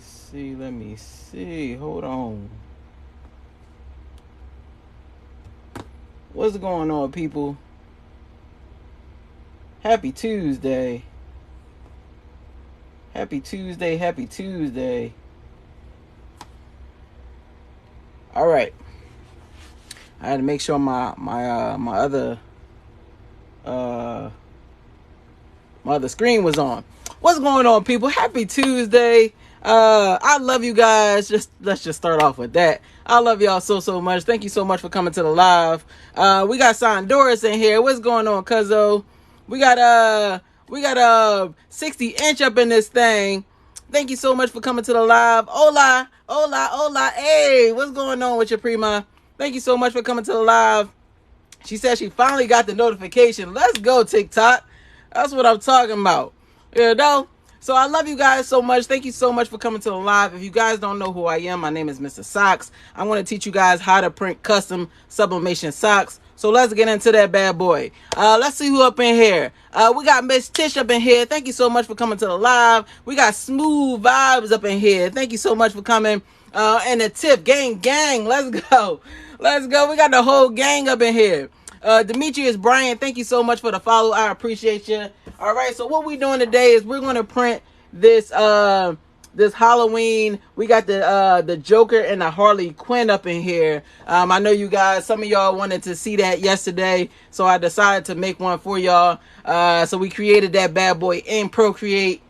see. Hold on. What's going on, people? Happy Tuesday. Happy Tuesday. All right. I had to make sure my other screen was on. What's going on, people? Happy Tuesday. I love you guys. Let's just start off with that. I love y'all so much. Thank you so much for coming to the live. We got Sondoris in here. What's going on, cuzzo? We got 60-inch up in this thing. Thank you so much for coming to the live. Hola. Hey, what's going on with your prima? Thank you so much for coming to the live. She said she finally got the notification. Let's go, TikTok. That's what I'm talking about. You know? So I love you guys so much. Thank you so much for coming to the live. If you guys don't know who I am, my name is Mr. Socks. I want to teach you guys how to print custom sublimation socks. So let's get into that bad boy. Let's see who up in here. We got Miss Tish up in here. Thank you so much for coming to the live. We got Smooth Vibes up in here. Thank you so much for coming. And the Tip gang. Let's go. We got the whole gang up in here. Demetrius Brian, thank you so much for the follow. I appreciate you. All right, so what we're doing today is we're going to print this this Halloween. We got the Joker and the Harley Quinn up in here. I know you guys, some of y'all wanted to see that yesterday, so I decided to make one for y'all. So we created that bad boy in Procreate.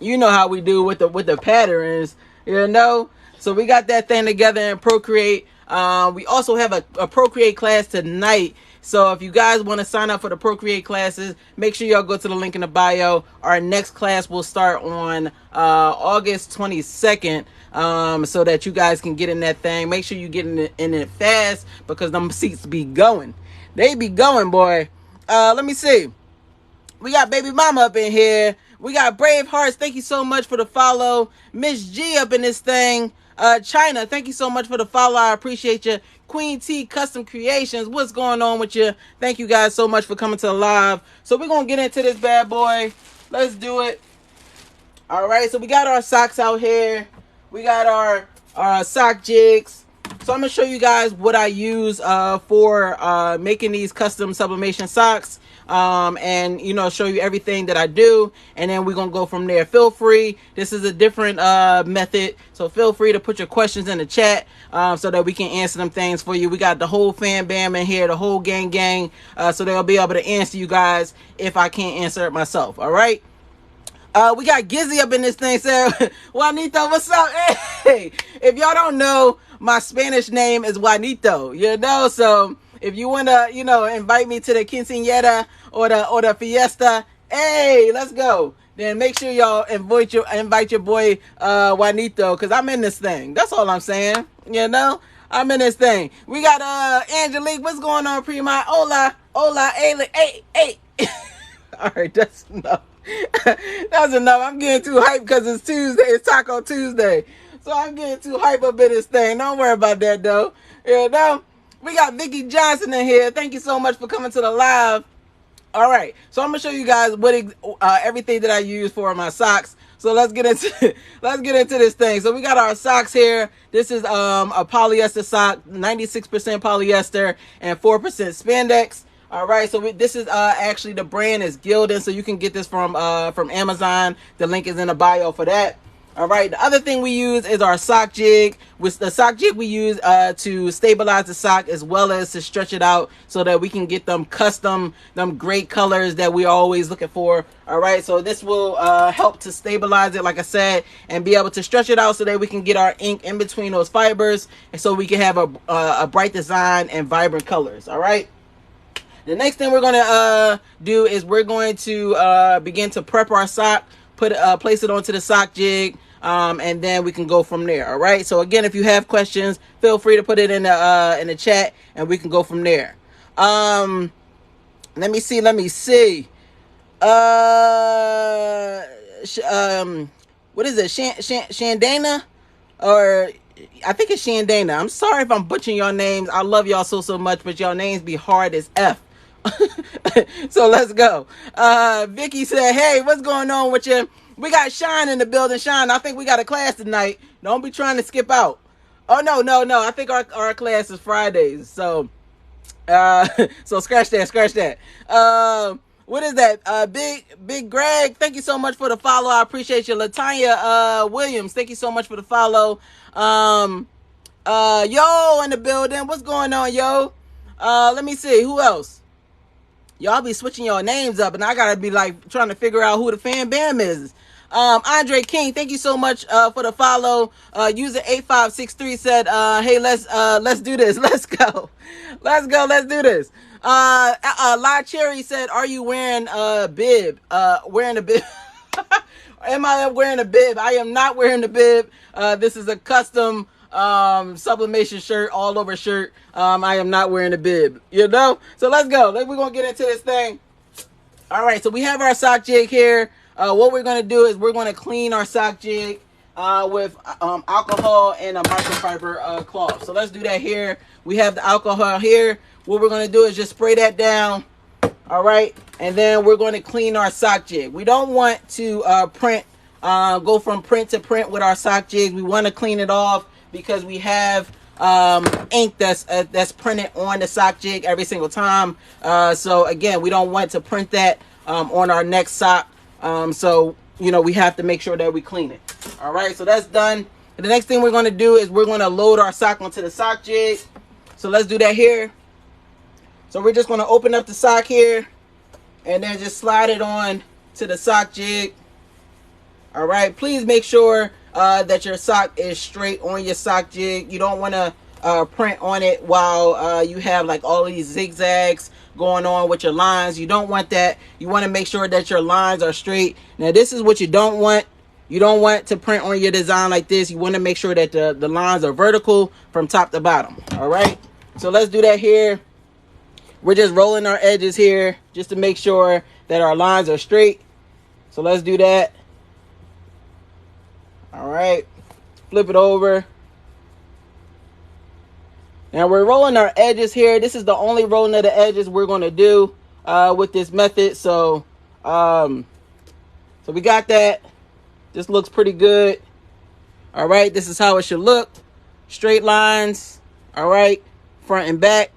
You know how we do with the patterns, you know. So we got that thing together in Procreate. We also have a Procreate class tonight. So if you guys want to sign up for the Procreate classes, make sure y'all go to the link in the bio. Our next class will start on August 22nd, so that you guys can get in that thing. Make sure you get in it fast, because them seats be going. They be going, boy. Let me see. We got Baby Mama up in here. We got Brave Hearts. Thank you so much for the follow. Miss G up in this thing. China, thank you so much for the follow. I appreciate you. Queen T Custom Creations, what's going on with you? Thank you guys so much for coming to the live. So we're gonna get into this bad boy. Let's do it. All right, so we got our socks out here. We got our sock jigs. So I'm gonna show you guys what I use for making these custom sublimation socks. And you know, show you everything that I do, and then we're gonna go from there. Feel free, this is a different method, so feel free to put your questions in the chat, so that we can answer them things for you. We got the whole fam bam in here, the whole gang, so they'll be able to answer you guys if I can't answer it myself. All right. We got Gizzy up in this thing. So Juanito, what's up? Hey, if y'all don't know, my Spanish name is Juanito, you know. So if you want to, you know, invite me to the quinceañera or the fiesta, hey, let's go. Then make sure y'all invite your boy Juanito, because I'm in this thing. That's all I'm saying, you know. I'm in this thing. We got Angelique. What's going on, Prima? Hola, hey. All right, that's enough. That's enough. I'm getting too hyped because it's Tuesday. It's Taco Tuesday. So I'm getting too hyped up in this thing. Don't worry about that, though. You know? We got Vicky Johnson in here. Thank you so much for coming to the live. All right. So I'm going to show you guys what everything that I use for my socks. So let's get into this thing. So we got our socks here. This is a polyester sock, 96% polyester and 4% spandex. All right, so this is actually, the brand is Gildan, so you can get this from Amazon. The link is in the bio for that. All right, the other thing we use is our sock jig. With the sock jig, we use to stabilize the sock as well as to stretch it out so that we can get them custom, them great colors that we're always looking for. All right, so this will help to stabilize it, like I said, and be able to stretch it out so that we can get our ink in between those fibers, and so we can have a bright design and vibrant colors. All right. The next thing we're going to do is we're going to begin to prep our sock, place it onto the sock jig, and then we can go from there. All right. So again, if you have questions, feel free to put it in the chat, and we can go from there. Let me see. What is it? Shandana, or I think it's Shandana. I'm sorry if I'm butchering your names. I love y'all so much, but y'all names be hard as F. So let's go. Vicky said, hey, what's going on with you? We got Shine in the building. Shine, I think we got a class tonight. Don't be trying to skip out. Oh, no. I think our class is Fridays. So, so scratch that. What is that? Big Greg, thank you so much for the follow. I appreciate you. Latanya Williams, thank you so much for the follow. Yo in the building. What's going on, yo? Let me see. Who else? Y'all be switching your names up, and I gotta be like trying to figure out who the fan bam is. Andre King, thank you so much for the follow. User 8563 said, hey, let's do this. Let's go. Let's do this. La Cherry said, are you wearing a bib? Wearing a bib. Am I wearing a bib? I am not wearing a bib. This is a custom sublimation shirt, all over shirt. I am not wearing a bib, you know? So let's go. We're going to get into this thing. All right. So we have our sock jig here. What we're going to do is we're going to clean our sock jig with alcohol and a microfiber cloth. So let's do that here. We have the alcohol here. What we're going to do is just spray that down. All right. And then we're going to clean our sock jig. We don't want to go from print to print with our sock jig. We want to clean it off because we have ink that's printed on the sock jig every single time. So again, we don't want to print that on our next sock. So, you know, we have to make sure that we clean it. All right, so that's done. And the next thing we're going to do is we're going to load our sock onto the sock jig. So let's do that here. So we're just going to open up the sock here and then just slide it on to the sock jig. All right, please make sure that your sock is straight on your sock jig. You don't want to print on it while you have like all these zigzags going on with your lines. You don't want that. You want to make sure that your lines are straight. Now this is what you don't want. You don't want to print on your design like this. You want to make sure that the lines are vertical from top to bottom. All right, so let's do that here. We're just rolling our edges here just to make sure that our lines are straight. So let's do that. All right, flip it over. Now we're rolling our edges here. This is the only rolling of the edges we're going to do with this method. So we got that. This looks pretty good. All right, this is how it should look. Straight lines. All right, front and back.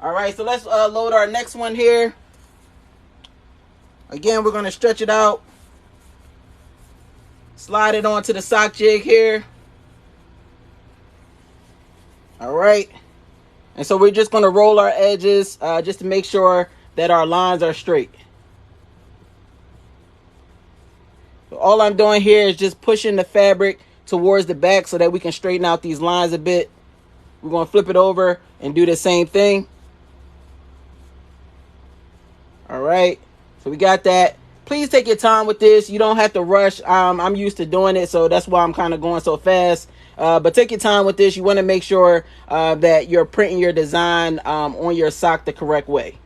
All right, so let's load our next one here. Again, we're going to stretch it out. Slide it onto the sock jig here. All right. And so we're just going to roll our edges just to make sure that our lines are straight. So all I'm doing here is just pushing the fabric towards the back so that we can straighten out these lines a bit. We're going to flip it over and do the same thing. All right. So we got that. Please take your time with this. You don't have to rush. I'm used to doing it, so that's why I'm kind of going so fast. But take your time with this. You want to make sure that you're printing your design on your sock the correct way.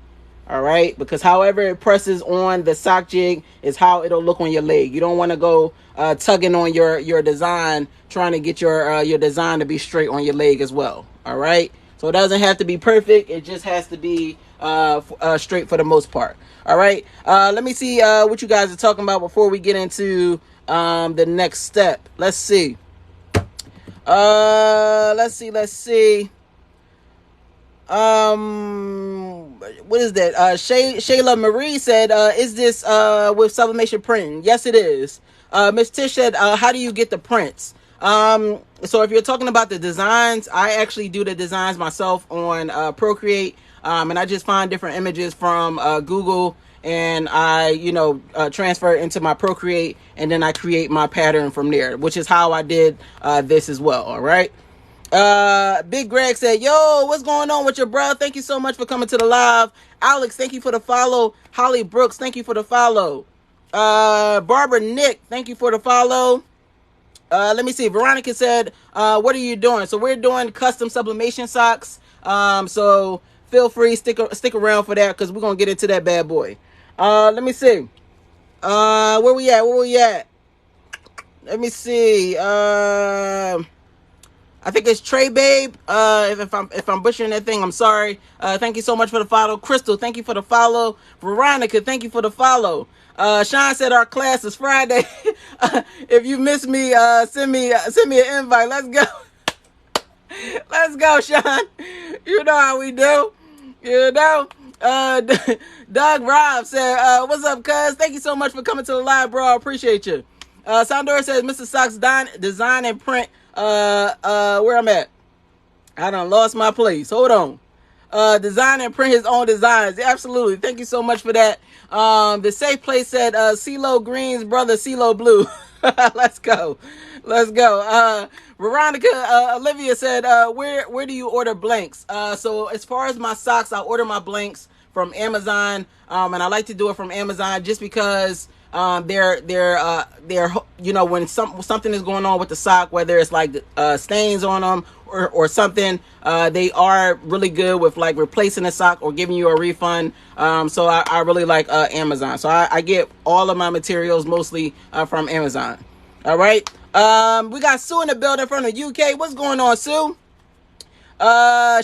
All right, because however it presses on the sock jig is how it'll look on your leg. You don't want to go tugging on your design, trying to get your design to be straight on your leg as well. All right, so it doesn't have to be perfect. It just has to be straight for the most part. All right, let me see what you guys are talking about before we get into the next step. Let's see. Let's see. What is that? Shayla Marie said, is this with sublimation printing? Yes, it is. Miss Tish said, how do you get the prints? So if you're talking about the designs, I actually do the designs myself on Procreate. And I just find different images from Google and I, transfer it into my Procreate and then I create my pattern from there, which is how I did this as well. All right. Big Greg said, yo, what's going on with your bro? Thank you so much for coming to the live. Alex, thank you for the follow. Holly Brooks, thank you for the follow. Barbara Nick, thank you for the follow. Let me see. Veronica said, what are you doing? So we're doing custom sublimation socks. So feel free, stick around for that because we're going to get into that bad boy. Let me see. Where we at? Let me see. I think it's Trey Babe. If I'm butchering that thing, I'm sorry. Thank you so much for the follow. Crystal, thank you for the follow. Veronica, thank you for the follow. Sean said our class is Friday. If you miss me, send me an invite. Let's go. Let's go, Sean. You know how we do. You know. Doug Rob said, what's up, cuz? Thank you so much for coming to the live, bro. I appreciate you. Sandora says, Mr. Sock's design and print. Where I'm at. I done lost my place. Hold on. Design and print his own designs. Absolutely. Thank you so much for that. The safe place said, CeeLo Green's brother, CeeLo Blue. Let's go. Let's go. Veronica, Olivia said, where do you order blanks? So as far as my socks, I order my blanks from Amazon. And I like to do it from Amazon just because they're you know, when something is going on with the sock, whether it's like stains on them or something, they are really good with like replacing the sock or giving you a refund. So I really like Amazon. So I get all of my materials mostly from Amazon. All right. We got Sue in the building from the UK. What's going on, Sue?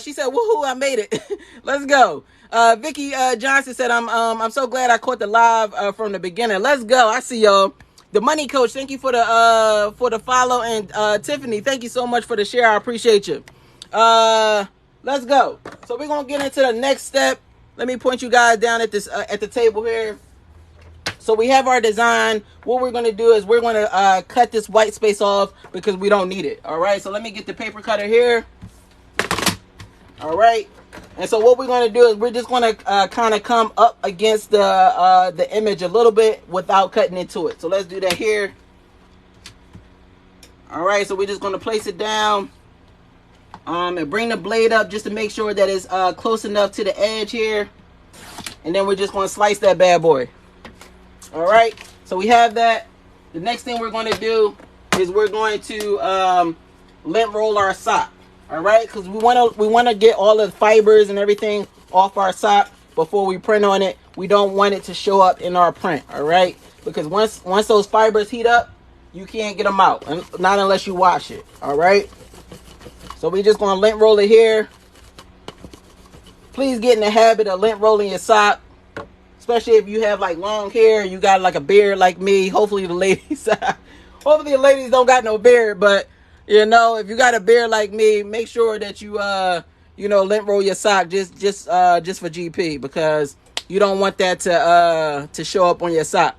She said, woohoo, I made it. Let's go. Vicky Johnson said, I'm so glad I caught the live from the beginning. Let's go. I see y'all. The Money Coach, thank you for the follow, and Tiffany, thank you so much for the share. I appreciate you. Let's go. So we're gonna get into the next step. Let me point you guys down at this at the table here. So we have our design. What we're gonna do is we're gonna cut this white space off because we don't need it. All right. So let me get the paper cutter here. All right. And so what we're going to do is we're just going to kind of come up against the image a little bit without cutting into it. So let's do that here. All right, so we're just going to place it down and bring the blade up just to make sure that it's close enough to the edge here. And then we're just going to slice that bad boy. All right, so we have that. The next thing we're going to do is we're going to lint roll our sock. All right, because we want to get all the fibers and everything off our sock before we print on it. We don't want it to show up in our print. All right, because once those fibers heat up, you can't get them out, and not unless you wash it. All right, so we just gonna lint roll it here. Please get in the habit of lint rolling your sock, especially if you have like long hair, you got like a beard like me. Hopefully the ladies, hopefully the ladies don't got no beard, but you know, if you got a beard like me, make sure that you you know, lint roll your sock just for GP, because you don't want that to show up on your sock.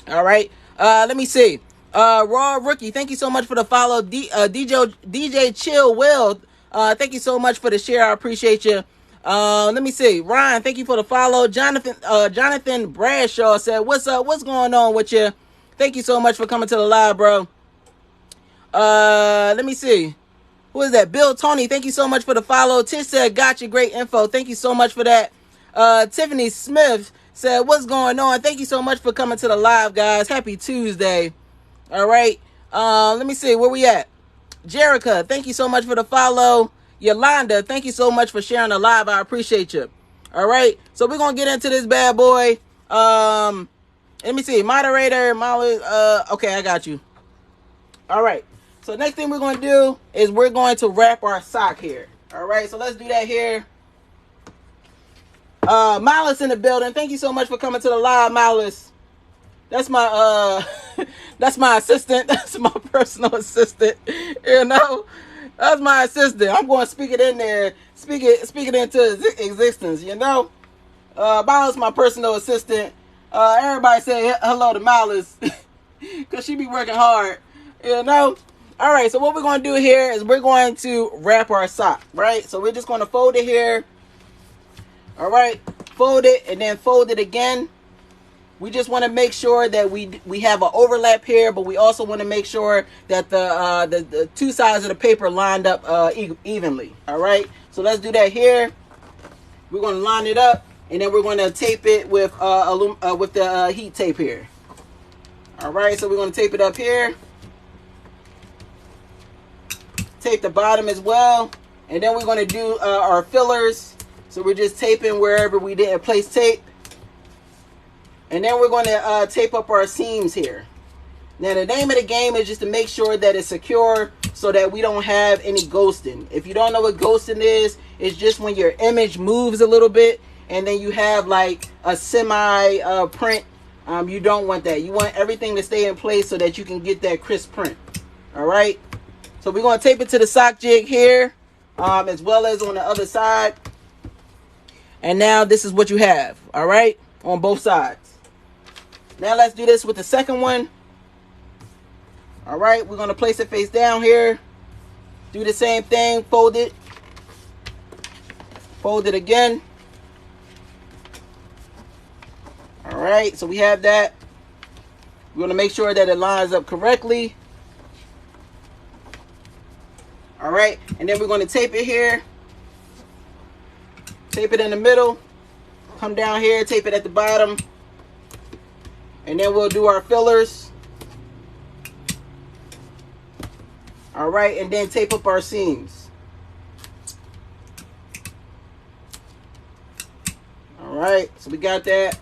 All right. Let me see. Raw Rookie, thank you so much for the follow. DJ Chill Will, thank you so much for the share. I appreciate you. Let me see. Ryan, thank you for the follow. Jonathan Bradshaw said, "What's up? What's going on with you?" Thank you so much for coming to the live, bro. Let me see. Who is that? Bill Tony, thank you so much for the follow. Tish said, "Gotcha, great info." Thank you so much for that. Tiffany Smith said, "What's going on?" Thank you so much for coming to the live, guys. Happy Tuesday. All right. Let me see where we at. Jerica, thank you so much for the follow. Yolanda, thank you so much for sharing the live. I appreciate you. All right. So we're gonna get into this bad boy. Let me see. Moderator, Molly. Okay, I got you. All right. So next thing we're going to do is we're going to wrap our sock here. All right, so let's do that here. Malice in the building. Thank you so much for coming to the live, Malice. That's my that's my assistant. That's my personal assistant. You know, that's my assistant. I'm going to speak it in there, speak it into existence. You know, Malice, my personal assistant. Everybody say hello to Malice because she be working hard. You know. All right, so what we're going to do here is we're going to wrap our sock, right? So we're just going to fold it here. All right, fold it and then fold it again. We just want to make sure that we have an overlap here, but we also want to make sure that the two sides of the paper lined up evenly. All right, so let's do that here. We're going to line it up, and then we're going to tape it with the heat tape here. All right, so we're going to tape it up here. Tape the bottom as well, and then we're going to do our fillers. So we're just taping wherever we didn't place tape, and then we're going to tape up our seams here. Now the name of the game is just to make sure that it's secure, so that we don't have any ghosting. If you don't know what ghosting is, it's just when your image moves a little bit and then you have like a semi print. You don't want that. You want everything to stay in place so that you can get that crisp print. All right. So we're going to tape it to the sock jig here, as well as on the other side. And now this is what you have. All right, on both sides. Now let's do this with the second one. All right, we're going to place it face down here. Do the same thing. Fold it. Fold it again. All right, so we have that. We're going to make sure that it lines up correctly. All right, and then we're going to tape it here. Tape it in the middle. Come down here, tape it at the bottom. And then we'll do our fillers. All right, and then tape up our seams. All right, so we got that.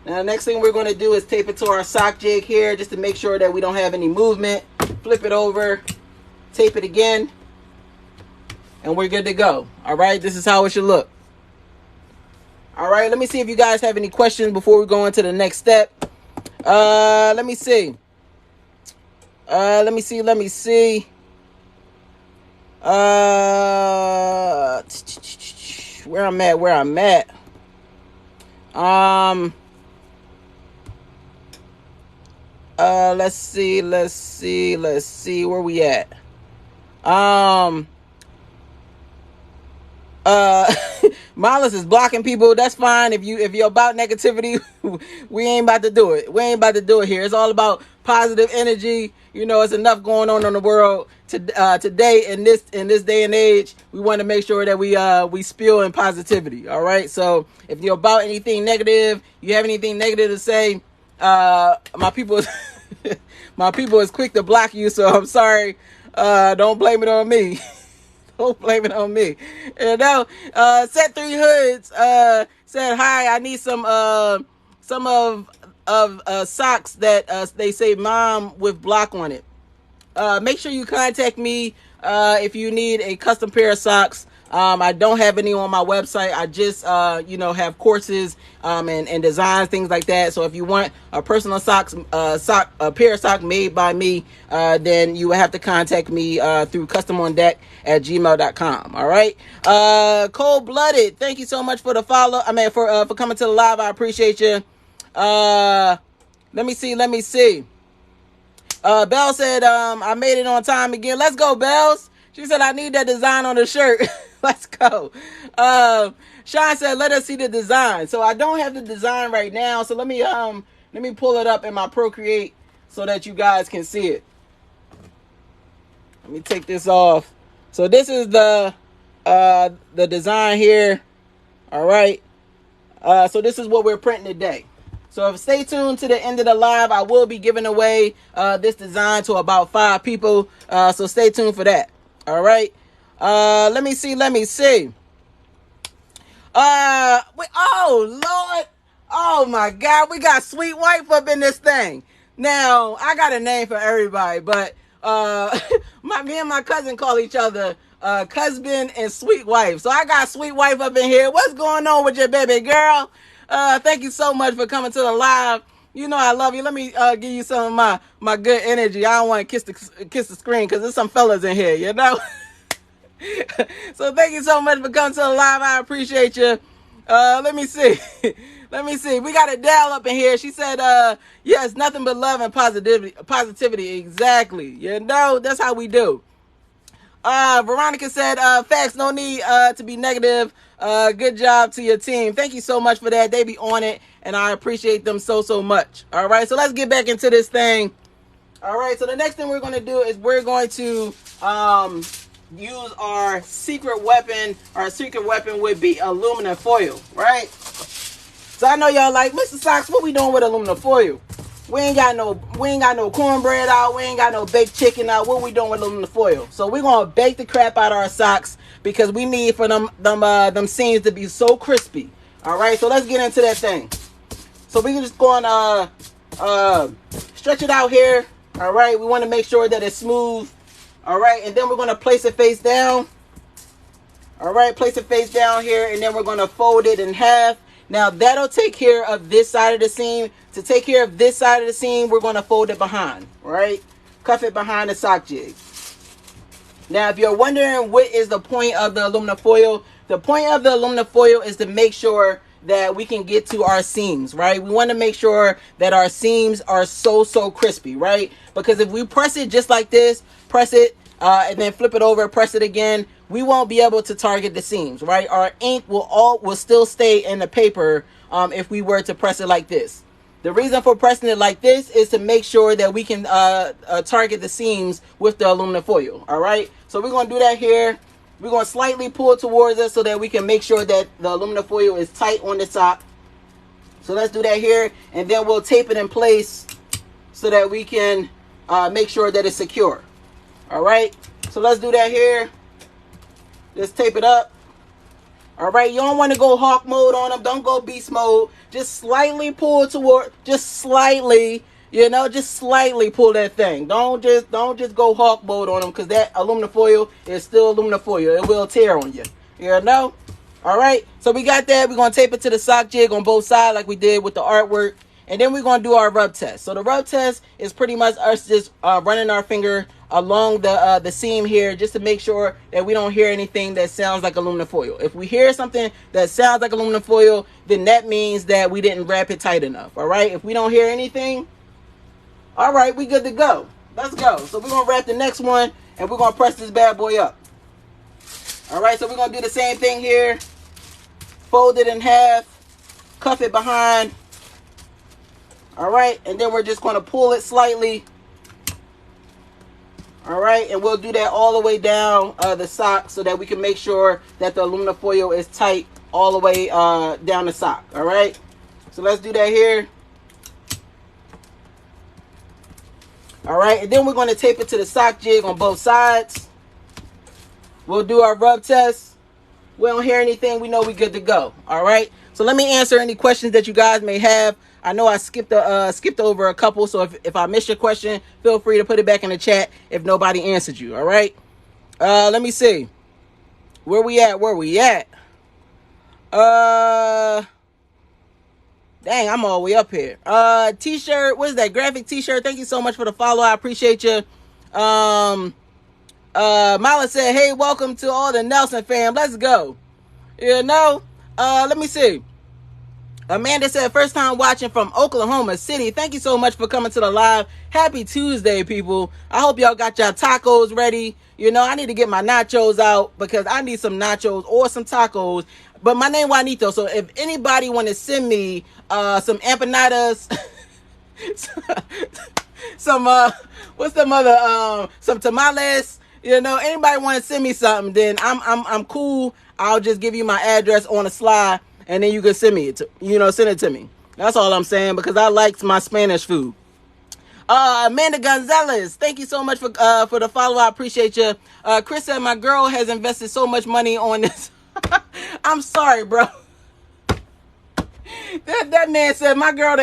Now the next thing we're going to do is tape it to our sock jig here, just to make sure that we don't have any movement. Flip it over, tape it again, and we're good to go. All right, this is how it should look. All right, let me see if you guys have any questions before we go into the next step. Let me see. Let me see. Where I'm at. Let's see where we at. Miles is blocking people. That's fine. If you're about negativity, we ain't about to do it. We ain't about to do it here. It's all about positive energy. You know, it's enough going on in the world today in this day and age. We want to make sure that we spill in positivity. All right. So if you're about anything negative, you have anything negative to say, my people is quick to block you. So I'm sorry. Don't blame it on me. Don't blame it on me. You know, Set 3 Hoods said, hi, I need some of socks that they say mom with block on it. Make sure you contact me if you need a custom pair of socks. I don't have any on my website. I just, have courses and designs, things like that. So if you want a personal a pair of socks made by me, then you will have to contact me through customondeck@gmail.com. All right. Cold Blooded, thank you so much for the follow. For coming to the live. I appreciate you. Let me see. Belle said, I made it on time again. Let's go, Bells. She said, I need that design on the shirt. Let's go. Sean said, let us see the design. So I don't have the design right now. So let me pull it up in my Procreate so that you guys can see it. Let me take this off. So this is the design here. All right. So this is what we're printing today. So stay tuned to the end of the live. I will be giving away this design to about 5 people. So stay tuned for that. All right. Let me see. Oh, Lord. Oh, my God. We got Sweet Wife up in this thing. Now, I got a name for everybody, but me and my cousin call each other Cousin and Sweet Wife. So I got Sweet Wife up in here. What's going on with your baby girl? Thank you so much for coming to the live. You know I love you. Let me give you some of my good energy. I don't want to kiss the screen because there's some fellas in here, you know. So thank you so much for coming to the live. I appreciate you. Let me see. We got Adele up in here. She said, yes, nothing but love and positivity. Exactly. You know, that's how we do. Veronica said, facts, no need to be negative. Good job to your team. Thank you so much for that. They be on it, and I appreciate them so much. All right, so let's get back into this thing. All right, so the next thing we're going to do is we're going to use our secret weapon. Our secret weapon would be aluminum foil, right? So I know y'all like, Mr. Socks, what we doing with aluminum foil? We ain't got no cornbread out. We ain't got no baked chicken out. What we doing with aluminum foil? So we're gonna bake the crap out of our socks because we need for them seams to be so crispy. All right, so let's get into that thing. So we can just go and stretch it out here. All right, we want to make sure that it's smooth. All right, and then we're going to place it face down. All right, place it face down here, and then we're going to fold it in half. Now, that'll take care of this side of the seam. To take care of this side of the seam, we're going to fold it behind, right? Cuff it behind the sock jig. Now, if you're wondering what is the point of the aluminum foil, the point of the aluminum foil is to make sure that we can get to our seams, right? We want to make sure that our seams are so crispy, right? Because if we press it just like this, press it, and then flip it over, press it again, we won't be able to target the seams, right? Our ink will still stay in the paper if we were to press it like this. The reason for pressing it like this is to make sure that we can target the seams with the aluminum foil, all right? So we're going to do that here. We're going to slightly pull towards us so that we can make sure that the aluminum foil is tight on the top. So let's do that here, and then we'll tape it in place so that we can make sure that it's secure. All right, so let's do that here. Just tape it up. All right, you don't want to go hawk mode on them. Don't go beast mode. Just slightly pull toward, just slightly, you know, just slightly pull that thing. Don't just go hawk mode on them, because that aluminum foil is still aluminum foil. It will tear on you. You know? All right, so we got that. We're going to tape it to the sock jig on both sides like we did with the artwork. And then we're going to do our rub test. So the rub test is pretty much us just running our finger along the seam here, just to make sure that we don't hear anything that sounds like aluminum foil. If we hear something that sounds like aluminum foil, then that means that we didn't wrap it tight enough. All right, if we don't hear anything, all right, we good to go. Let's go. So we're going to wrap the next one, and we're going to press this bad boy up. All right, so we're going to do the same thing here. Fold it in half, cuff it behind. All right, and then we're just going to pull it slightly. All right, and we'll do that all the way down the sock so that we can make sure that the aluminum foil is tight all the way down the sock. All right, so let's do that here. All right, and then we're going to tape it to the sock jig on both sides. We'll do our rub test. We don't hear anything, we know we're good to go. All right, so let me answer any questions that you guys may have. I know I skipped over a couple, so if I missed your question, feel free to put it back in the chat if nobody answered you, all right? Let me see. Where we at? Dang, I'm all the way up here. T-shirt, what is that? Graphic T-shirt. Thank you so much for the follow. I appreciate you. Mala said, hey, welcome to all the Nelson fam. Let's go. You know, let me see. Amanda said, first time watching from Oklahoma City. Thank you so much for coming to the live. Happy Tuesday, people. I hope y'all got your tacos ready. You know, I need to get my nachos out because I need some nachos or some tacos. But my name Juanito, so if anybody want to send me some empanadas, some what's the mother, some tamales, you know, anybody want to send me something, then I'm cool. I'll just give you my address on the slide, and then you can send me it to, you know, send it to me. That's all I'm saying, because I like my Spanish food. Amanda Gonzalez, thank you so much for the follow. I appreciate you. Chris said, my girl has invested so much money on this. I'm sorry, bro. That man said my girl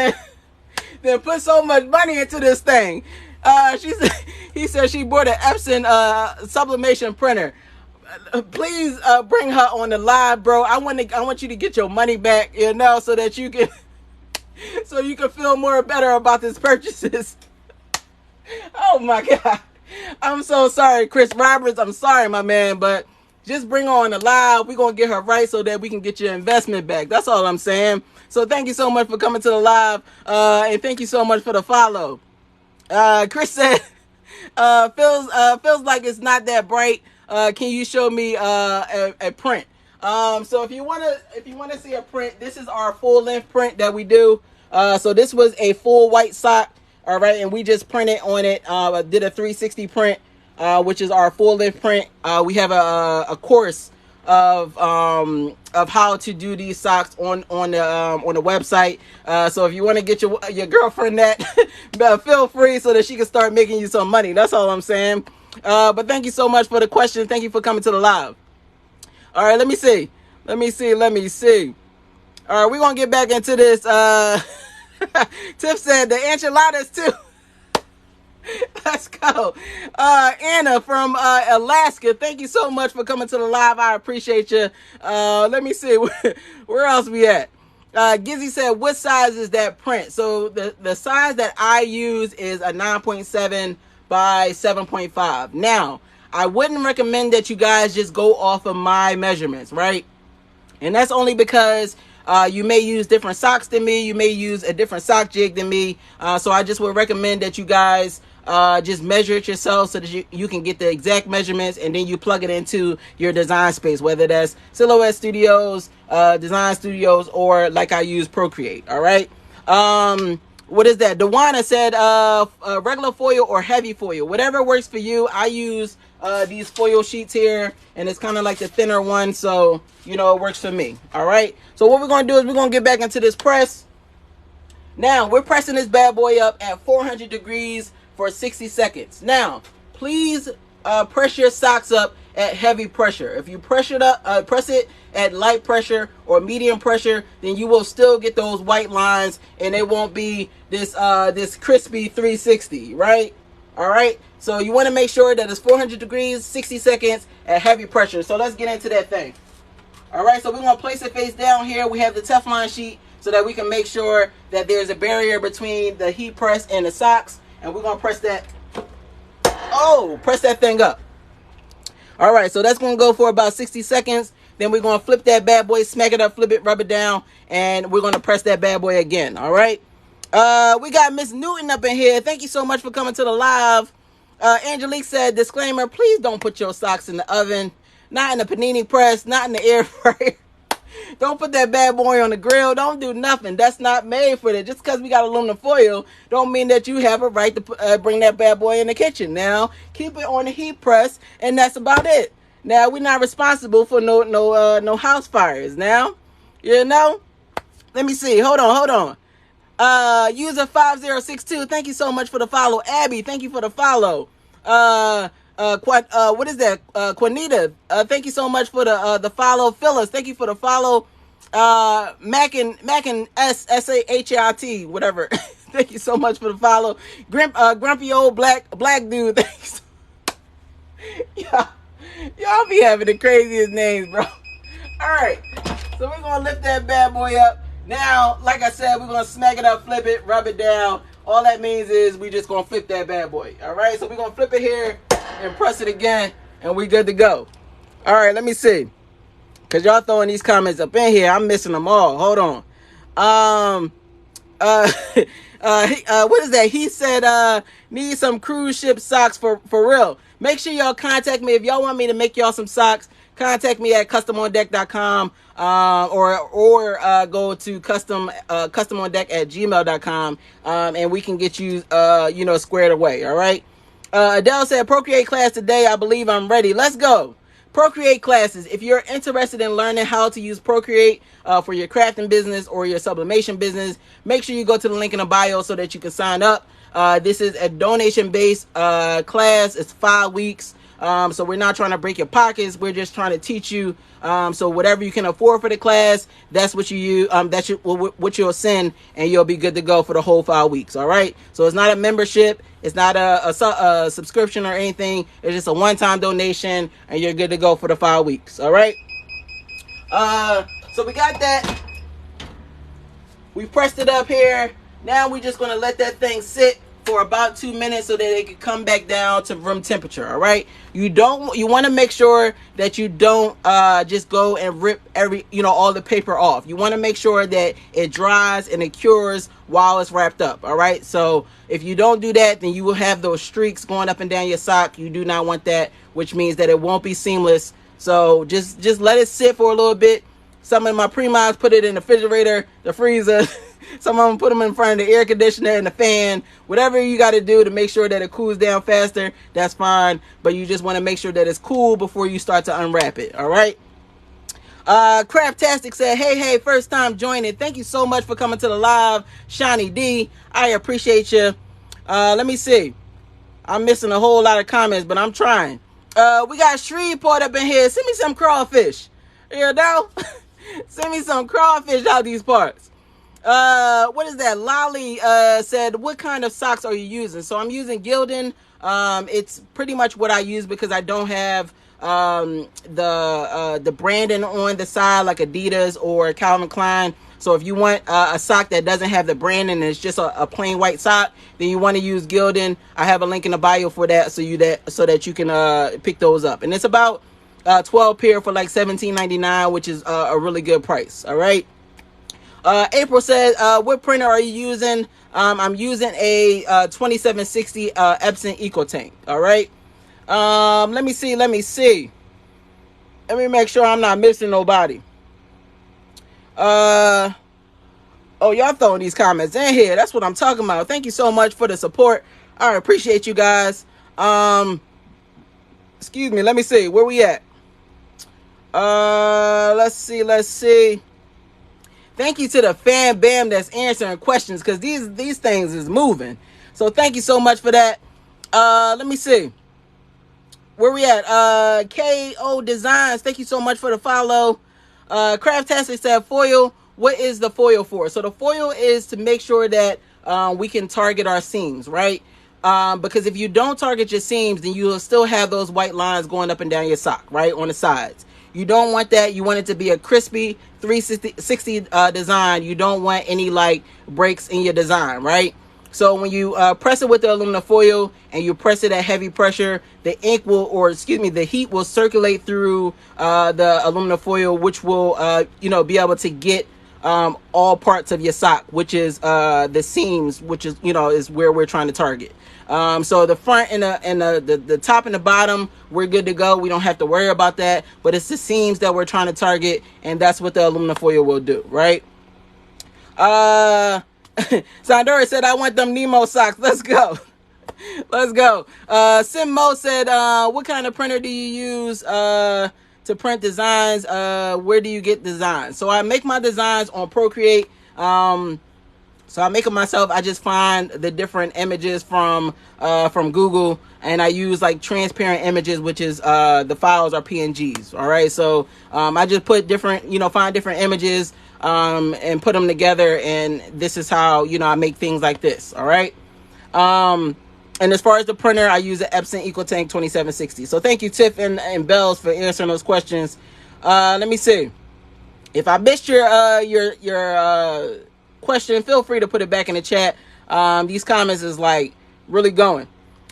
then put so much money into this thing. He said she bought an Epson sublimation printer. Please bring her on the live, bro. I want you to get your money back, you know, so that you can feel more better about these purchases. Oh my God. I'm so sorry, Chris Roberts. I'm sorry, my man, but just bring her on the live. We're going to get her right so that we can get your investment back. That's all I'm saying. So thank you so much for coming to the live. And thank you so much for the follow. Chris said, feels like it's not that bright. Can you show me a print? So if you want to see a print, this is our full length print that we do. So this was a full white sock. All right. And we just printed on it. Did a 360 print, which is our full length print. We have a course of how to do these socks on the website. So if you want to get your girlfriend that, feel free so that she can start making you some money. That's all I'm saying. But thank you so much for the question. Thank you for coming to the live. All right, let me see. All right, we're going to get back into this. Tiff said the enchiladas too. Let's go. Anna from Alaska, thank you so much for coming to the live. I appreciate you. Let me see. Where else we at? Gizzy said, what size is that print? So the size that I use is a 9.7 by 7.5. Now, I wouldn't recommend that you guys just go off of my measurements, right? And that's only because you may use different socks than me. You may use a different sock jig than me. So I just would recommend that you guys just measure it yourself so that you can get the exact measurements, and then you plug it into your design space, whether that's Silhouette Studios, Design Studios, or like I use Procreate. All right. What is that? Dewana said regular foil or heavy foil, whatever works for you. I use these foil sheets here, and it's kind of like the thinner one, so you know it works for me. All right, so what we're going to do is we're going to get back into this press. Now we're pressing this bad boy up at 400 degrees for 60 seconds. Now please press your socks up at heavy pressure. If you press it at light pressure or medium pressure, then you will still get those white lines, and it won't be this this crispy 360, right? All right, so you want to make sure that it's 400 degrees, 60 seconds at heavy pressure. So let's get into that thing. All right, so we're going to place it face down here. We have the Teflon sheet so that we can make sure that there's a barrier between the heat press and the socks. And we're going to press that. Oh, press that thing up. All right, so that's going to go for about 60 seconds. Then we're going to flip that bad boy, smack it up, flip it, rub it down, and we're going to press that bad boy again. All right. We got Miss Newton up in here. Thank you so much for coming to the live. Angelique said, disclaimer, please don't put your socks in the oven. Not in the panini press, not in the air fryer. Don't put that bad boy on the grill. Don't do nothing. That's not made for that. Just because we got aluminum foil don't mean that you have a right to bring that bad boy in the kitchen. Now, keep it on the heat press, and that's about it. Now, we're not responsible for no house fires. Now, you know? Let me see. Hold on. User 5062, thank you so much for the follow. Abby, thank you for the follow. What is that? Quanita, thank you so much for the follow. Phyllis, thank you for the follow. Mac and S-A-H-A-I-T, whatever. Thank you so much for the follow. Grumpy old black dude, thanks. Y'all be having the craziest names, bro. Alright, so we're gonna lift that bad boy up. Now, like I said, we're gonna smack it up, flip it, rub it down. All that means is we just gonna flip that bad boy. Alright, so we're gonna flip it here and press it again, and we good to go. All right, let me see, because y'all throwing these comments up in here. I'm missing them all. Hold on. What is that? He said need some cruise ship socks for real. Make sure y'all contact me if y'all want me to make y'all some socks. Contact me at customondeck.com or go to customondeck@gmail.com, and we can get you squared away. All right. Adele said, Procreate class today. I believe I'm ready. Let's go. Procreate classes. If you're interested in learning how to use Procreate for your crafting business or your sublimation business, make sure you go to the link in the bio so that you can sign up. This is a donation-based class. It's 5 weeks. So we're not trying to break your pockets. We're just trying to teach you. So whatever you can afford for the class, that's what you use. That's what you'll send, and you'll be good to go for the whole 5 weeks. All right. So it's not a membership. It's not a subscription or anything. It's just a one-time donation, and you're good to go for the 5 weeks. All right. So we got that. We pressed it up here. Now we're just going to let that thing sit for about 2 minutes so that it can come back down to room temperature. All right. You want to make sure that you don't just go and rip all the paper off. You want to make sure that it dries and it cures while it's wrapped up. All right. So if you don't do that, then you will have those streaks going up and down your sock. You do not want that, which means that it won't be seamless. So just let it sit for a little bit. Some of my pre-mods put it in the refrigerator, the freezer. Some of them put them in front of the air conditioner and the fan. Whatever you got to do to make sure that it cools down faster, that's fine. But you just want to make sure that it's cool before you start to unwrap it. All right. Craftastic said, hey, first time joining. Thank you so much for coming to the live. Shiny D, I appreciate you. Let me see. I'm missing a whole lot of comments, but I'm trying. We got Shreveport up in here. Send me some crawfish. You know? Send me some crawfish out these parts. What is that? Lolly said, what kind of socks are you using? So I'm using Gildan. It's pretty much what I use because I don't have the branding on the side like Adidas or Calvin Klein. So if you want a sock that doesn't have the branding and it's just a plain white sock, then you want to use Gildan. I have a link in the bio for that so that you can pick those up. And it's about 12 pair for like $17.99, which is a really good price. All right. April said, what printer are you using? I'm using a 2760 Epson EcoTank. All right. Let me see. Let me make sure I'm not missing nobody. Oh, y'all throwing these comments in here. That's what I'm talking about. Thank you so much for the support. I appreciate you guys. Excuse me. Let me see. Where we at? Let's see. Thank you to the fan bam that's answering questions because these things is moving. So thank you so much for that. Let me see. Where we at? KO Designs. Thank you so much for the follow. Craftastic said foil. What is the foil for? So the foil is to make sure that we can target our seams, right? Because if you don't target your seams, then you'll still have those white lines going up and down your sock, right? On the sides. You don't want that. You want it to be a crispy 360 design. You don't want any like breaks in your design, right? So when you press it with the aluminum foil and you press it at heavy pressure, the heat will circulate through the aluminum foil, which will, be able to get all parts of your sock, which is the seams, which is, is where we're trying to target. So the front and the top and the bottom, we're good to go. We don't have to worry about that, but it's the seams that we're trying to target, and that's what the aluminum foil will do, right? Sandora said, I want them Nemo socks. Let's go. Let's go. Simmo said, what kind of printer do you use to print designs? Where do you get designs? So I make my designs on Procreate. So I make them myself. I just find the different images from Google, and I use like transparent images, which is the files are PNGs. All right. So I just put different, find different images and put them together, and this is how I make things like this. All right. And as far as the printer, I use an Epson EcoTank 2760. So thank you, Tiff and Bells, for answering those questions. Let me see. If I missed your question, feel free to put it back in the chat. These comments is like really going.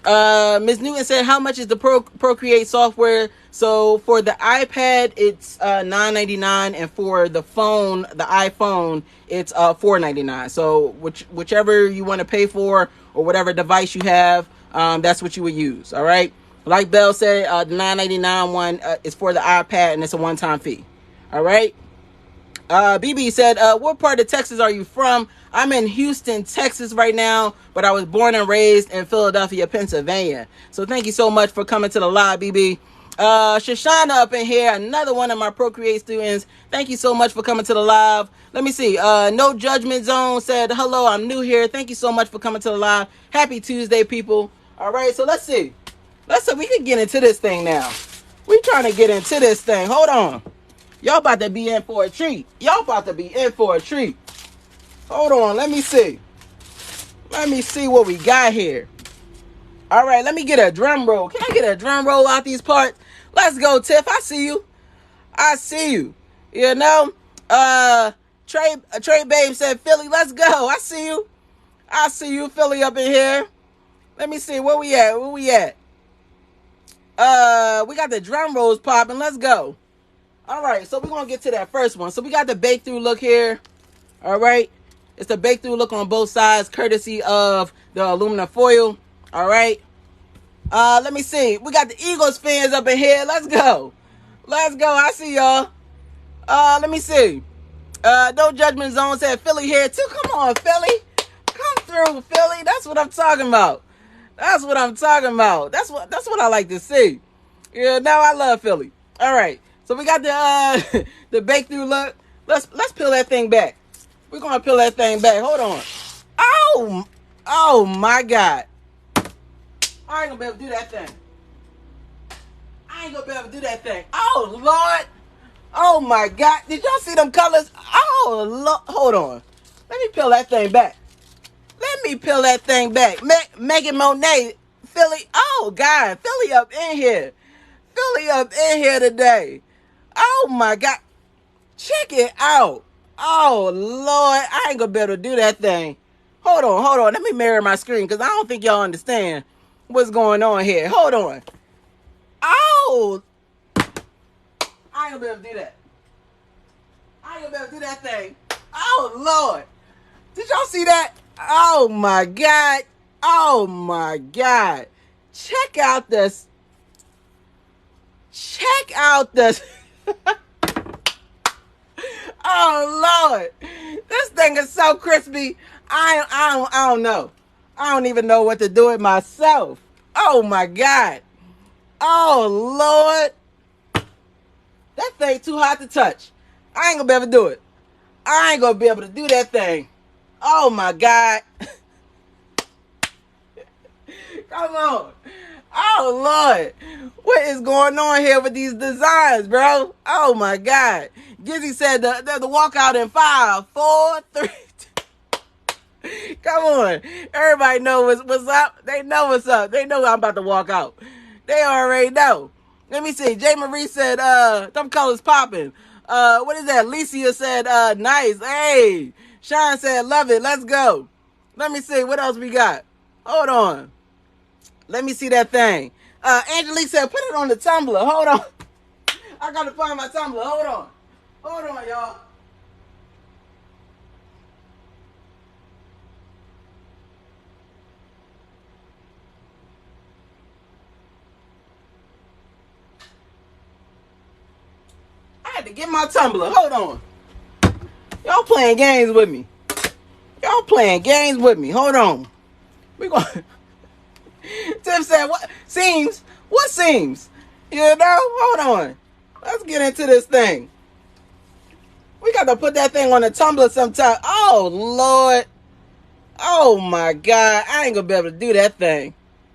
Ms. Newton said, how much is the Procreate software? So for the iPad, it's $9.99, and for the phone, the iPhone, it's $4.99. So whichever you want to pay for, or whatever device you have, that's what you would use. All right. Like Bell said, the $9.99 one is for the iPad, and it's a one-time fee. All right. BB said, what part of Texas are you from? I'm in Houston, Texas right now, but I was born and raised in Philadelphia, Pennsylvania. So thank you so much for coming to the live, BB. Shoshana up in here, another one of my Procreate students. Thank you so much for coming to the live. Let me see. No Judgment Zone said, hello, I'm new here. Thank you so much for coming to the live. Happy Tuesday, people. All right, so let's see. We can get into this thing now. We trying to get into this thing. Hold on. Y'all about to be in for a treat. Hold on. Let me see. What we got here. All right. Let me get a drum roll. Can I get a drum roll out these parts? Let's go, Tiff. I see you. Trey Babe said, Philly, let's go. I see you, Philly up in here. Let me see. Where we at? We got the drum rolls popping. Let's go. All right, so we're going to get to that first one. So we got the bake through look here. All right. It's the bake through look on both sides, courtesy of the aluminum foil. All right. Let me see. We got the Eagles fans up in here. Let's go. I see y'all. Let me see. No Judgment Zone said Philly here too. Come on, Philly. Come through, Philly. That's what I'm talking about. That's what I like to see. Yeah, now I love Philly. All right. So we got the bake through look. Let's peel that thing back. We're gonna peel that thing back. Hold on. Oh my God. I ain't gonna be able to do that thing. Oh Lord. Oh my God. Did y'all see them colors? Oh Lord. Hold on. Let me peel that thing back. Let me peel that thing back. Megan Monet, Philly. Oh, God. Philly up in here. Philly up in here today. Oh, my God. Check it out. Oh, Lord. I ain't going to be able to do that thing. Hold on. Let me mirror my screen because I don't think y'all understand what's going on here. Hold on. Oh. I ain't going to be able to do that. I ain't going to be able to do that thing. Oh, Lord. Did y'all see that? Oh, my God. Oh, my God. Check out this. Check out this. Oh, Lord. This thing is so crispy. I don't know. I don't even know what to do with myself. Oh, my God. Oh, Lord. That thing too hot to touch. I ain't gonna be able to do it. I ain't gonna be able to do that thing. Oh, my God. Come on. Oh, Lord. What is going on here with these designs, bro? Oh, my God. Gizzy said the walkout in 5, 4, 3, 2. Come on. Everybody knows what's up. They know what's up. They know I'm about to walk out. They already know. Let me see. J. Marie said, them colors popping. What is that? Licia said, nice. Hey. Sean said, love it. Let's go. Let me see. What else we got? Hold on. Let me see that thing. Angelique said, put it on the tumbler. Hold on. I gotta find my tumbler. Hold on. Hold on, y'all. I had to get my tumbler. Hold on. Y'all playing games with me. Y'all playing games with me. Hold on. We going. Tim said, what seems? What seems? You know? Hold on. Let's get into this thing. We got to put that thing on the tumbler sometime. Oh, Lord. Oh, my God. I ain't going to be able to do that thing.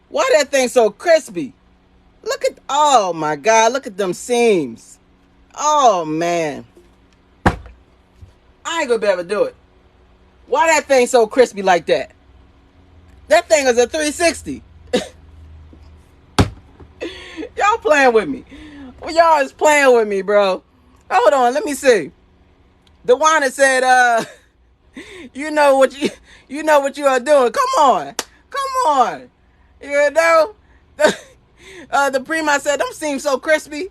Why that thing so crispy? Look at, oh, my God. Look at them seams. Oh, man. I ain't going to be able to do it. Why that thing so crispy like that? That thing is a 360. Y'all playing with me. Well, y'all is playing with me, bro. Hold on, let me see. DeWanda said, you know what you are doing. Come on. You know? The Prima said, them seem so crispy.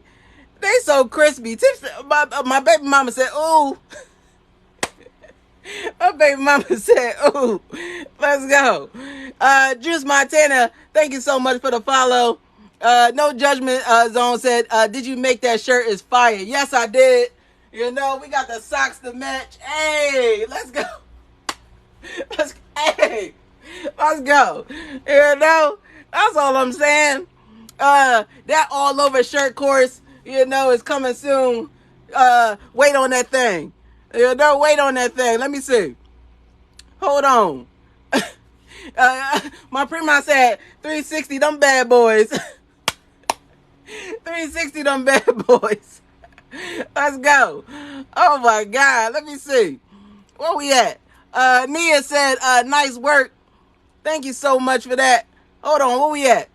They so crispy. My baby mama said, ooh. My baby mama said, ooh, let's go. Juice Montana, thank you so much for the follow. No Judgment Zone said, did you make that shirt is fire? Yes, I did. You know, we got the socks to match. Hey, let's go. Let's go. You know, that's all I'm saying. That all over shirt course, you know, is coming soon. Wait on that thing. You know, wait on that thing. Let me see. Hold on. My prima said 360 them bad boys. 360 them bad boys. Let's go. Oh my God. Let me see. Where we at? Nia said, nice work. Thank you so much for that. Hold on, where we at?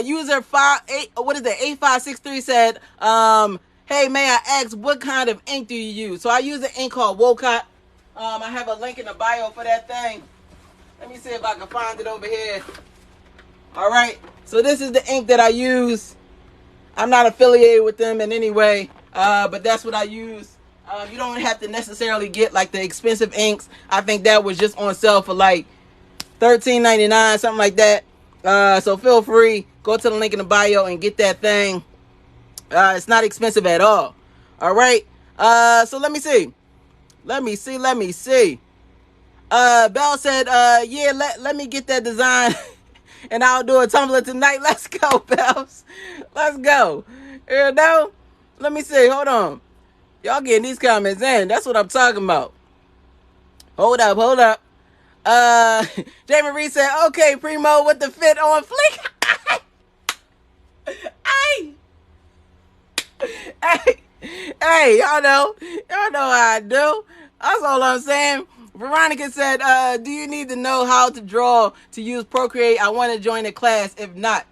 User 8563 said, hey, may I ask what kind of ink do you use? So I use an ink called Wocott. I have a link in the bio for that thing. Let me see if I can find it over here. All right. So this is the ink that I use. I'm not affiliated with them in any way, but that's what I use. You don't have to necessarily get like the expensive inks. I think that was just on sale for like $13.99, something like that. So feel free, go to the link in the bio and get that thing. It's not expensive at all. All right. So let me see. Let me see. Bell said, yeah, let me get that design and I'll do a tumbler tonight. Let's go, Bells. Let's go. You know? Let me see. Hold on. Y'all getting these comments in. That's what I'm talking about. Hold up. J. Marie said, okay, Primo, with the fit on fleek. Hey, y'all know how I do. That's all I'm saying. Veronica said, do you need to know how to draw to use Procreate? I want to join the class. If not,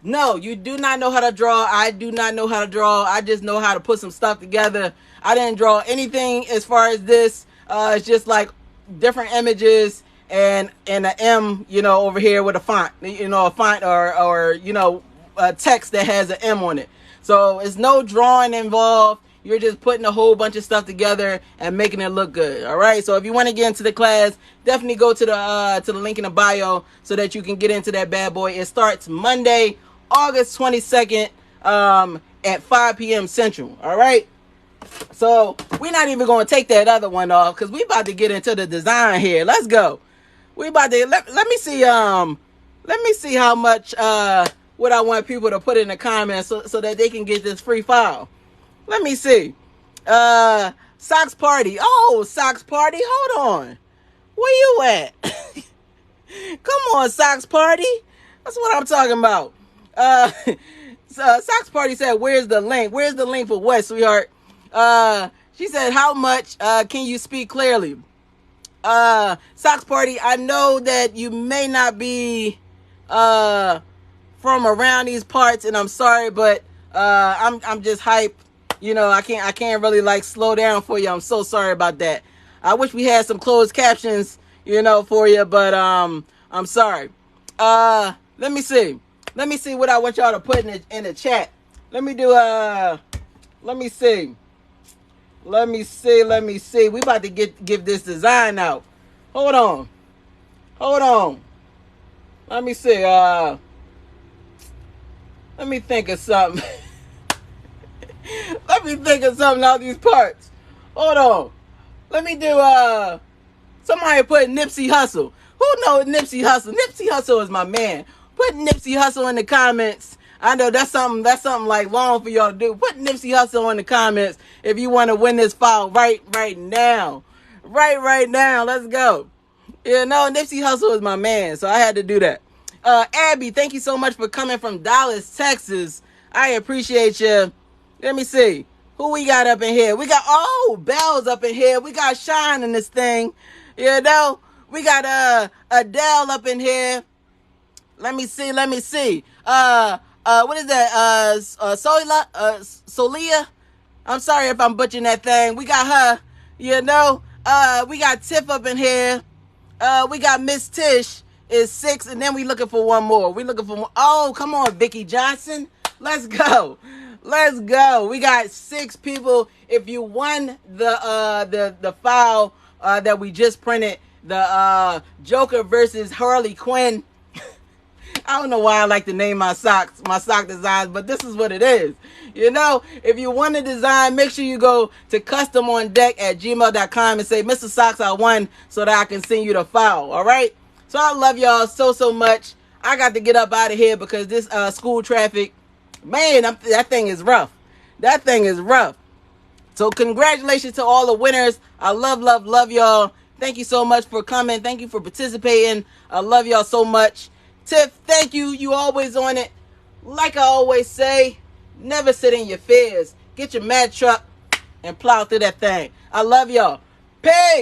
no, you do not know how to draw. I do not know how to draw. I just know how to put some stuff together. I didn't draw anything as far as this. It's just like different images and an M, over here with a font, a font or a text that has an M on it. So it's no drawing involved. You're just putting a whole bunch of stuff together and making it look good. All right. So if you want to get into the class, definitely go to the link in the bio so that you can get into that bad boy. It starts Monday, August 22nd, at 5 p.m. Central. All right. So we're not even going to take that other one off because we about to get into the design here. Let's go. We about to let me see how much what I want people to put in the comments so that they can get this free file. Let me see. Socks Party. Oh, Socks Party. Hold on. Where you at? Come on, Socks Party. That's what I'm talking about. Socks Party said, where's the link? Where's the link for what, sweetheart? She said, how much can you speak clearly? Socks Party, I know that you may not be from around these parts, and I'm sorry, but I'm just hype. I can't really like slow down for you. I'm so sorry about that. I wish we had some closed captions, for you, but I'm sorry. Let me see what I want y'all to put in the chat. Let me see. We about to give this design out. Hold on. Let me see. Let me think of something. Let me think of something out these parts. Hold on. Let me do somebody put Nipsey Hussle. Who knows Nipsey Hussle? Nipsey Hussle is my man. Put Nipsey Hussle in the comments. I know that's something like long for y'all to do. Put Nipsey Hussle in the comments if you want to win this file right now. Right now. Let's go. Nipsey Hussle is my man, so I had to do that. Abby, thank you so much for coming from Dallas, Texas. I appreciate you. Let me see. Who we got up in here? We got, Belle's up in here. We got Shine in this thing. We got Adele up in here. Let me see. What is that? Solia? I'm sorry if I'm butchering that thing. We got her. We got Tiff up in here. We got Miss Tish is 6, and then we looking for one more. Oh, come on, Vicky Johnson. Let's go. We got 6 people. If you won the file that we just printed, the Joker versus Harley Quinn. I don't know why I like to name my sock designs, but this is what it is. If you want a design, make sure you go to customondeck@gmail.com and say, Mr. Socks, I won, so that I can send you the file. All right. So I love y'all so much. I got to get up out of here because this school traffic, man, that thing is rough. So congratulations to all the winners. I love y'all. Thank you so much for coming. Thank you for participating. I love y'all so much. Tiff, thank you. You always on it. Like I always say, never sit in your fears. Get your mad truck and plow through that thing. I love y'all. Peace.